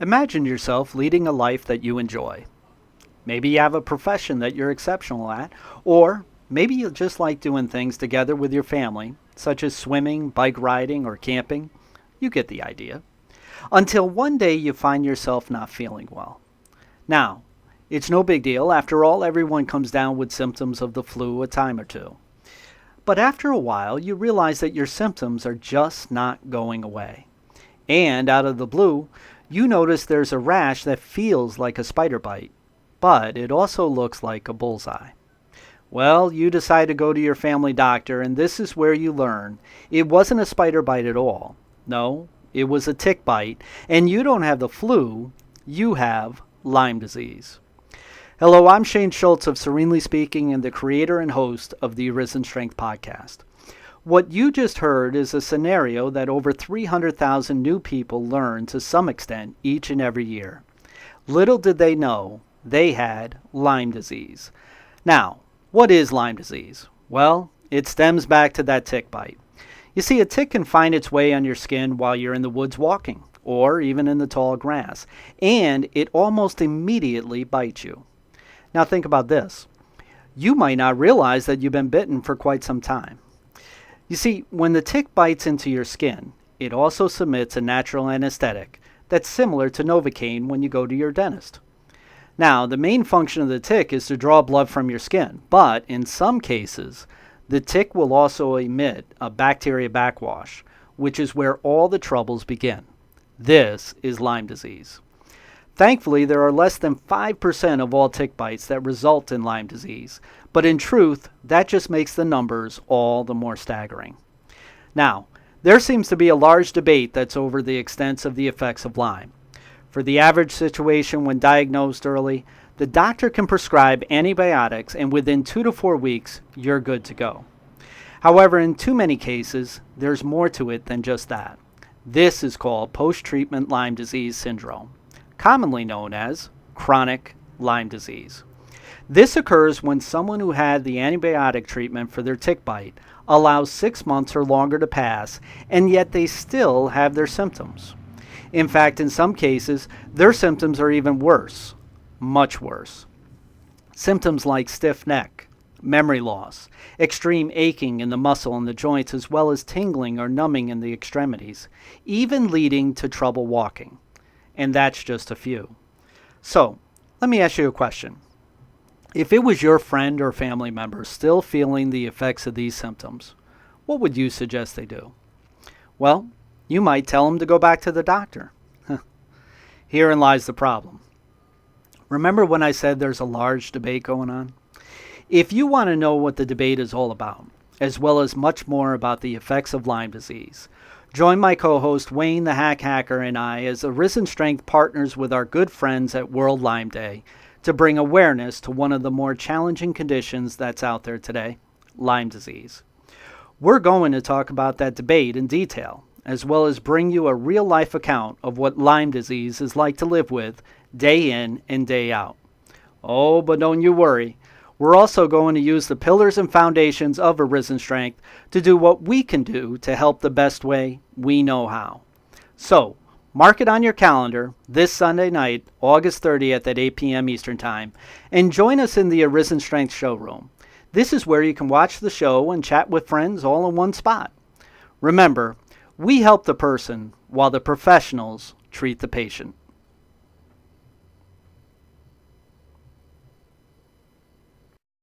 Imagine yourself leading a life that you enjoy. Maybe you have a profession that you're exceptional at, or maybe you just like doing things together with your family, such as swimming, bike riding, or camping. You get the idea. Until one day you find yourself not feeling well. Now, it's no big deal. After all, everyone comes down with symptoms of the flu a time or two. But after a while, you realize that your symptoms are just not going away. And out of the blue, you notice there's a rash that feels like a spider bite, but it also looks like a bullseye. Well, you decide to go to your family doctor, and this is where you learn it wasn't a spider bite at all. No, it was a tick bite, and you don't have the flu, you have Lyme disease. Hello, I'm Shane Schultz of Serenely Speaking and the creator and host of the Arisen Strength podcast. What you just heard is a scenario that over 300,000 new people learn to some extent each and every year. Little did they know they had Lyme disease. Now, what is Lyme disease? Well, it stems back to that tick bite. You see, a tick can find its way on your skin while you're in the woods walking, or even in the tall grass, and it almost immediately bites you. Now think about this. You might not realize that you've been bitten for quite some time. You see, when the tick bites into your skin, it also submits a natural anesthetic that's similar to Novocaine when you go to your dentist. Now, the main function of the tick is to draw blood from your skin, but in some cases, the tick will also emit a bacteria backwash, which is where all the troubles begin. This is Lyme disease. Thankfully, there are less than 5% of all tick bites that result in Lyme disease, but in truth, that just makes the numbers all the more staggering. Now, there seems to be a large debate that's over the extent of the effects of Lyme. For the average situation when diagnosed early, the doctor can prescribe antibiotics and within 2 to 4 weeks, you're good to go. However, in too many cases, there's more to it than just that. This is called post-treatment Lyme disease syndrome, commonly known as chronic Lyme disease. This occurs when someone who had the antibiotic treatment for their tick bite allows 6 months or longer to pass, and yet they still have their symptoms. In fact, in some cases, their symptoms are even worse, much worse. Symptoms like stiff neck, memory loss, extreme aching in the muscle and the joints, as well as tingling or numbing in the extremities, even leading to trouble walking. And that's just a few. So, let me ask you a question. If it was your friend or family member still feeling the effects of these symptoms, what would you suggest they do? Well, you might tell them to go back to the doctor. Herein lies the problem. Remember when I said there's a large debate going on? If you want to know what the debate is all about, as well as much more about the effects of Lyme disease, join my co-host Wayne the Hack Hacker and I as Arisen Strength partners with our good friends at World Lyme Day to bring awareness to one of the more challenging conditions that's out there today, Lyme disease. We're going to talk about that debate in detail, as well as bring you a real-life account of what Lyme disease is like to live with day in and day out. Oh, but don't you worry. We're also going to use the pillars and foundations of Arisen Strength to do what we can do to help the best way we know how. So, mark it on your calendar this Sunday night, August 30th at 8 p.m. Eastern Time, and join us in the Arisen Strength showroom. This is where you can watch the show and chat with friends all in one spot. Remember, we help the person while the professionals treat the patient.